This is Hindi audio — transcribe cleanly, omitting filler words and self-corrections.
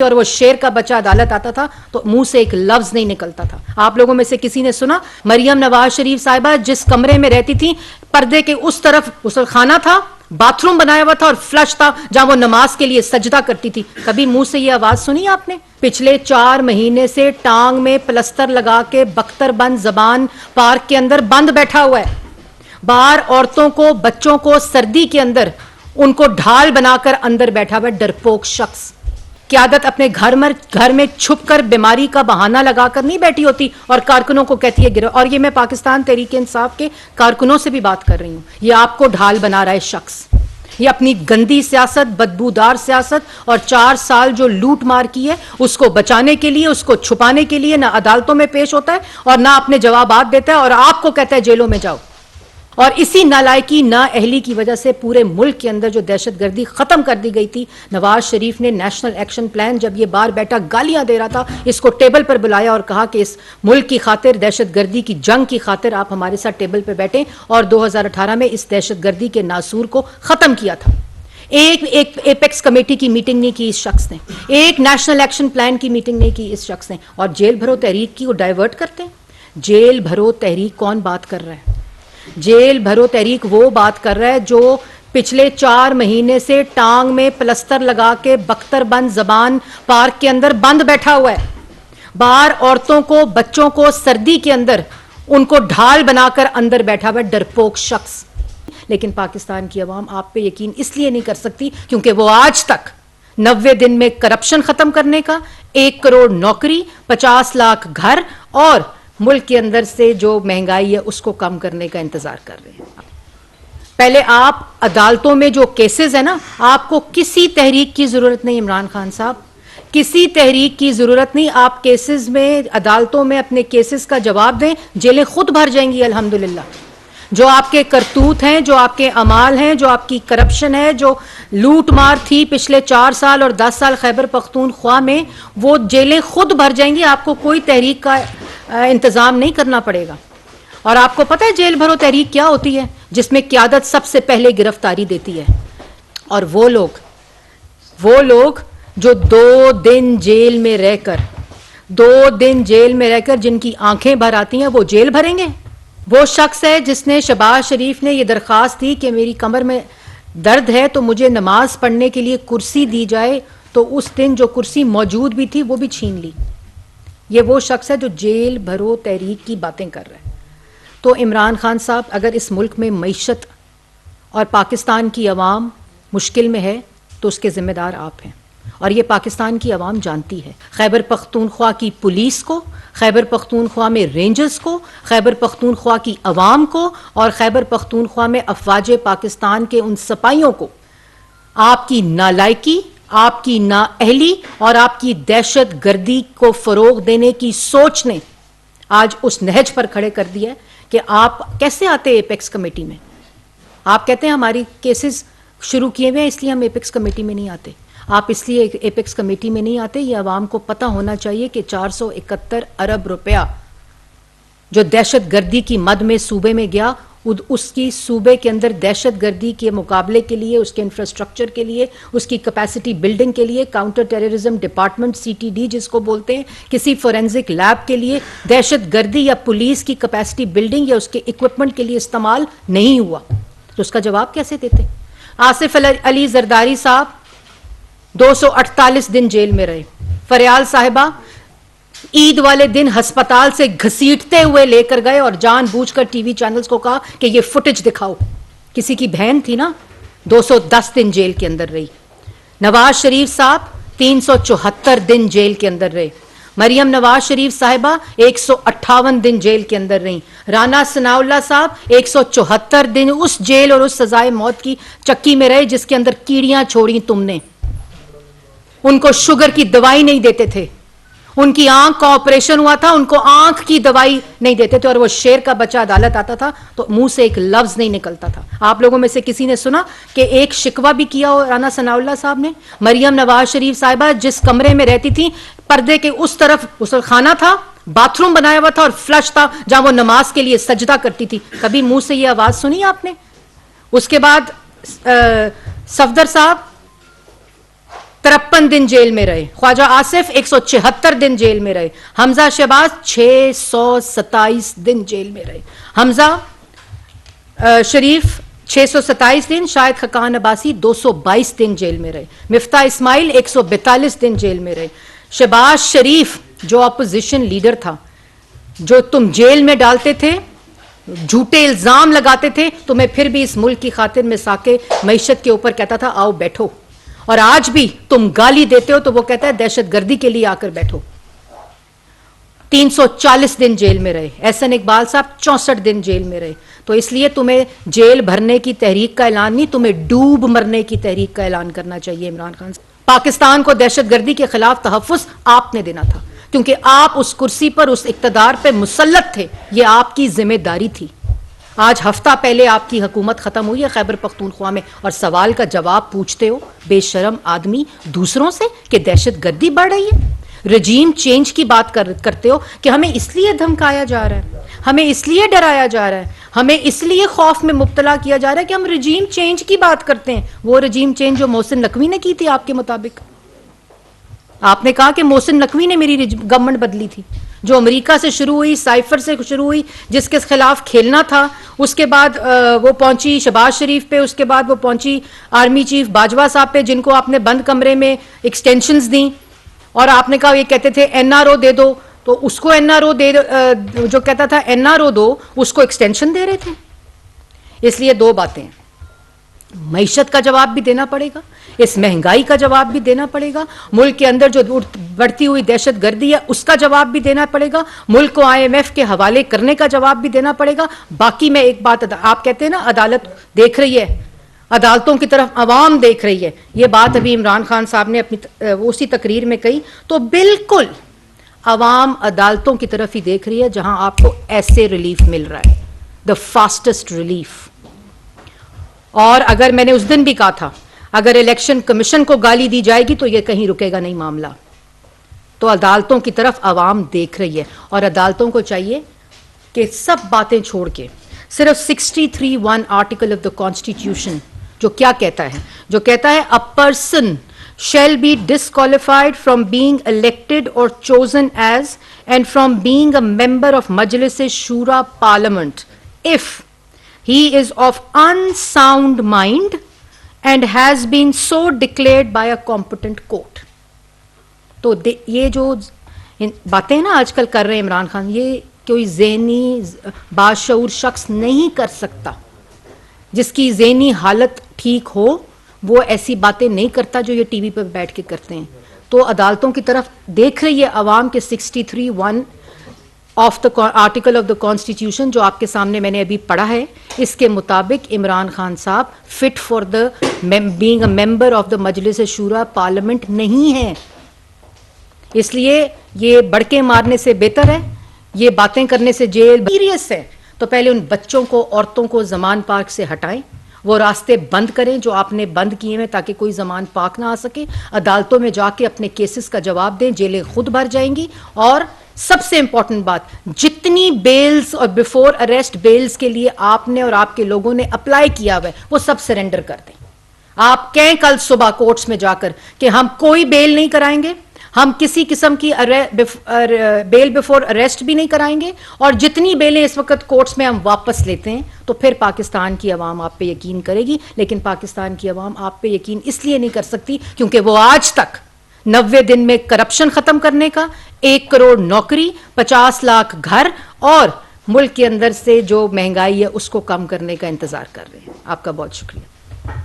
और वो शेर का बच्चा अदालत आता था तो मुंह से एक लफ्ज नहीं निकलता था। आप लोगों में से किसी ने सुना मरियम नवाज शरीफ साहिबा जिस कमरे में रहती थी पर्दे के उस तरफ उस खाना था, बाथरूम बनाया हुआ था और फ्लश था जहां वो नमाज के लिए सजदा करती थी। कभी मुंह से ये आवाज सुनी आपने? पिछले 4 महीने से टांग में प्लस्तर लगा के बख्तरबंद जबान पार्क के अंदर बंद बैठा हुआ है। बाहर औरतों को, बच्चों को सर्दी के अंदर उनको ढाल बनाकर अंदर बैठा हुआ डरपोक शख्स। क़यादत अपने घर में छुपकर बीमारी का बहाना लगाकर नहीं बैठी होती और कारकुनों को कहती है गिरो। और ये मैं पाकिस्तान तहरीक इंसाफ के कारकुनों से भी बात कर रही हूं। ये आपको ढाल बना रहा है शख्स। ये अपनी गंदी सियासत, बदबूदार सियासत और 4 साल जो लूट मार की है उसको बचाने के लिए, उसको छुपाने के लिए ना अदालतों में पेश होता है और ना अपने जवाबात देता है और आपको कहता है जेलों में जाओ। और इसी नालायकी, नाअहली की वजह से पूरे मुल्क के अंदर जो दहशतगर्दी खत्म कर दी गई थी। नवाज शरीफ ने नेशनल एक्शन प्लान, जब ये बाहर बैठा गालियां दे रहा था, इसको टेबल पर बुलाया और कहा कि इस मुल्क की खातिर, दहशतगर्दी की जंग की खातिर आप हमारे साथ टेबल पर बैठें। और 2018 में इस दहशतगर्दी के नासूर को खत्म किया था। एक एपेक्स कमेटी की मीटिंग नहीं की इस शख्स ने, एक नेशनल एक्शन प्लान की मीटिंग नहीं की इस शख्स ने। और जेल भरो तहरीक की वो डाइवर्ट करते हैं। जेल भरो तहरीक कौन बात कर रहा है? जेल भरो तहरीक वो बात कर रहा है जो पिछले 4 महीने से टांग में प्लस्तर लगा के बख्तरबंद जबान पार्क के अंदर बंद बैठा हुआ है। बाहर औरतों को, बच्चों को सर्दी के अंदर उनको ढाल बनाकर अंदर बैठा हुआ डरपोक शख्स। लेकिन पाकिस्तान की अवाम आप पे यकीन इसलिए नहीं कर सकती क्योंकि वो आज तक 90 दिन में करप्शन खत्म करने का, 1 करोड़ नौकरी, 50 लाख घर और मुल्क के अंदर से जो महंगाई है उसको कम करने का इंतजार कर रहे हैं। पहले आप अदालतों में जो केसेस है ना, आपको किसी तहरीक की जरूरत नहीं। इमरान खान साहब, किसी तहरीक की जरूरत नहीं। आप केसेस में, अदालतों में अपने केसेस का जवाब दें, जेलें खुद भर जाएंगी अल्हम्दुलिल्लाह। जो आपके करतूत हैं, जो आपके अमाल हैं, जो आपकी करप्शन है, जो लूट मार थी पिछले 4 साल और 10 साल खैबर पख्तूनख्वा में, वो जेलें खुद भर जाएंगी। आपको कोई तहरीक का इंतजाम नहीं करना पड़ेगा। और आपको पता है जेल भरो तहरीक क्या होती है? जिसमें क़यादत सबसे पहले गिरफ्तारी देती है। और वो लोग जो 2 दिन जेल में रहकर जिनकी आंखें भर आती हैं, वो जेल भरेंगे। वो शख्स है जिसने, शहबाज शरीफ ने, ये दरख्वास्त दी कि मेरी कमर में दर्द है तो मुझे नमाज पढ़ने के लिए कुर्सी दी जाए, तो उस दिन जो कुर्सी मौजूद भी थी वो भी छीन ली। ये वो शख्स है जो जेल भरो तहरीक की बातें कर रहा है। तो इमरान खान साहब, अगर इस मुल्क में मईशत और पाकिस्तान की अवाम मुश्किल में है तो उसके जिम्मेदार आप हैं। और ये पाकिस्तान की अवाम जानती है। खैबर पख्तूनख्वा की पुलिस को, खैबर पख्तूनख्वा में रेंजर्स को, खैबर पख्तूनख्वा की अवाम को और खैबर पख्तूनख्वा में अफवाज पाकिस्तान के उन सिपाहियों को आपकी नालायकी, आपकी नाअहली और आपकी दहशत गर्दी को फरोग देने की सोच ने आज उस नहज पर खड़े कर दिया है कि आप कैसे आते एपेक्स कमेटी में। आप कहते हैं हमारी केसेस शुरू किए हुए हैं इसलिए हम एपेक्स कमेटी में नहीं आते। आप इसलिए एपेक्स कमेटी में नहीं आते, ये अवाम को पता होना चाहिए कि 471 अरब रुपया जो दहशत गर्दी की मद में सूबे में गया, उसकी सूबे के अंदर दहशत गर्दी के मुकाबले के लिए, उसके इंफ्रास्ट्रक्चर के लिए, उसकी कैपेसिटी बिल्डिंग के लिए, काउंटर टेररिज्म डिपार्टमेंट CTD जिसको बोलते हैं, किसी फोरेंसिक लैब के लिए, दहशत गर्दी या पुलिस की कैपेसिटी बिल्डिंग या उसके इक्विपमेंट के लिए इस्तेमाल नहीं हुआ। तो उसका जवाब कैसे देते? आसिफ अली जरदारी साहब 248 दिन जेल में रहे। फरियाल साहिबा ईद वाले दिन अस्पताल से घसीटते हुए लेकर गए और जानबूझकर टीवी चैनल्स को कहा कि ये फुटेज दिखाओ। किसी की बहन थी ना, 210 दिन जेल के अंदर रही। नवाज शरीफ साहब 374 दिन जेल के अंदर रहे। मरियम नवाज शरीफ साहिबा 158 दिन जेल के अंदर रही। राना सनाउल्लाह साहब 174 दिन उस जेल और उस सजाए मौत की चक्की में रहे जिसके अंदर कीड़ियां छोड़ी तुमने। उनको शुगर की दवाई नहीं देते थे, उनकी आंख का ऑपरेशन हुआ था, उनको आंख की दवाई नहीं देते थे और वो शेर का बच्चा अदालत आता था तो मुंह से एक लफ्ज नहीं निकलता था। आप लोगों में से किसी ने सुना कि एक शिकवा भी किया हो राना सनाउल्लाह साहब ने? मरियम नवाज शरीफ साहिबा जिस कमरे में रहती थी पर्दे के उस तरफ उस खाना था, बाथरूम बनाया हुआ था और फ्लश था जहां वो नमाज के लिए सजदा करती थी। कभी मुंह से ये आवाज सुनी आपने? उसके बाद सफदर साहब 53 दिन जेल में रहे, ख्वाजा आसिफ 176 दिन जेल में रहे, हमजा शहबाज 627 दिन जेल में रहे, हमजा शरीफ 627 दिन, शाहिद खकान अब्बासी 222 दिन जेल में रहे, मिफ्ता इस्माइल 142 दिन जेल में रहे, शहबाज शरीफ जो अपोजिशन लीडर था, जो तुम जेल में डालते थे, झूठे इल्जाम लगाते थे, तुम्हें फिर भी इस मुल्क की खातिर में साके मईशत के ऊपर कहता था आओ बैठो, और आज भी तुम गाली देते हो तो वो कहता है दहशतगर्दी के लिए आकर बैठो। 340 दिन जेल में रहे, एहसन इकबाल साहब 64 दिन जेल में रहे। तो इसलिए तुम्हें जेल भरने की तहरीक का ऐलान नहीं, तुम्हें डूब मरने की तहरीक का ऐलान करना चाहिए इमरान खान। पाकिस्तान को दहशतगर्दी के खिलाफ तहफ़्फ़ुज़ आपने देना था, क्योंकि आप उस कुर्सी पर, उस इक़्तिदार पे मुसल्लत थे, ये आपकी जिम्मेदारी थी। आज हफ्ता पहले आपकी हुकूमत खत्म हुई है खैबर पख्तूनख्वा में, और सवाल का जवाब पूछते हो बेशरम आदमी दूसरों से कि दहशतगर्दी बढ़ रही है। रजीम चेंज की बात करते हो कि हमें इसलिए धमकाया जा रहा है, हमें इसलिए डराया जा रहा है, हमें इसलिए खौफ में मुब्तला किया जा रहा है कि हम रजीम चेंज की बात करते हैं। वो रजीम चेंज जो मोहसिन नकवी ने की थी आपके मुताबिक, आपने कहा कि मोहसिन नकवी ने मेरी गवर्नमेंट बदली थी, जो अमेरिका से शुरू हुई, साइफर से शुरू हुई, जिसके खिलाफ खेलना था, उसके बाद वो पहुंची शहबाज शरीफ पे, उसके बाद वो पहुंची आर्मी चीफ बाजवा साहब पे, जिनको आपने बंद कमरे में एक्सटेंशंस दी, और आपने कहा ये कहते थे एनआरओ दे दो, तो उसको एनआरओ दे, जो कहता था एनआरओ दो, उसको एक्सटेंशन दे रहे थे। इसलिए दो बातें हैं, मईशत का जवाब भी देना पड़ेगा, इस महंगाई का जवाब भी देना पड़ेगा, मुल्क के अंदर जो बढ़ती हुई दहशतगर्दी है उसका जवाब भी देना पड़ेगा, मुल्क को IMF के हवाले करने का जवाब भी देना पड़ेगा। बाकी मैं एक बात, आप कहते हैं ना अदालत देख रही है, अदालतों की तरफ अवाम देख रही है, ये बात अभी इमरान खान साहब ने अपनी उसी तकरीर में कही, तो बिल्कुल अवाम अदालतों की तरफ ही देख रही है जहां आपको ऐसे रिलीफ मिल रहा है, द फास्टेस्ट रिलीफ। और अगर मैंने उस दिन भी कहा था अगर इलेक्शन कमीशन को गाली दी जाएगी तो ये कहीं रुकेगा नहीं मामला, तो अदालतों की तरफ अवाम देख रही है, और अदालतों को चाहिए कि सब बातें छोड़ के सिर्फ 63(1) आर्टिकल ऑफ द कॉन्स्टिट्यूशन जो क्या कहता है, जो कहता है a person shall be disqualified from being elected or chosen as and from being a member of Majlis-e-Shura Parliament if he is of unsound mind and has been so declared by a competent court. तो ये जो बातें ना आजकल कर रहे हैं इमरान खान, ये कोई ज़हनी बाशऊर शख्स नहीं कर सकता, जिसकी ज़हनी हालत ठीक हो वो ऐसी बातें नहीं करता जो ये टीवी पर बैठ के करते हैं। तो अदालतों की तरफ देख रही है अवाम के 63(1) of the article of the constitution जो आपके सामने मैंने अभी पढ़ा है, इसके मुताबिक इमरान खान साहब fit for the being a member of the Majlis Shura parliament नहीं है। इसलिए ये बड़के मारने से बेहतर है, ये बातें करने से जेल सीरियस है। तो पहले उन बच्चों को, औरतों को जमान पार्क से हटाएं, वो रास्ते बंद करें जो आपने बंद किए हैं ताकि कोई जमान पाक ना आ सके, अदालतों में जाके अपने केसेस का जवाब दें, जेलें खुद भर जाएंगी। और सबसे इंपॉर्टेंट बात, जितनी बेल्स और बिफोर अरेस्ट बेल्स के लिए आपने और आपके लोगों ने अप्लाई किया हुआ है वो सब सरेंडर कर दें। आप कहें कल सुबह कोर्ट्स में जाकर कि हम कोई बेल नहीं कराएंगे, हम किसी किस्म की बेल बिफोर अरेस्ट भी नहीं कराएंगे, और जितनी बेलें इस वक्त कोर्ट्स में हम वापस लेते हैं, तो फिर पाकिस्तान की आवाम आप पे यकीन करेगी। लेकिन पाकिस्तान की आवाम आप पे यकीन इसलिए नहीं कर सकती क्योंकि वो आज तक 90 दिन में करप्शन खत्म करने का, 1 करोड़ नौकरी, 50 लाख घर और मुल्क के अंदर से जो महंगाई है उसको कम करने का इंतजार कर रहे हैं। आपका बहुत शुक्रिया।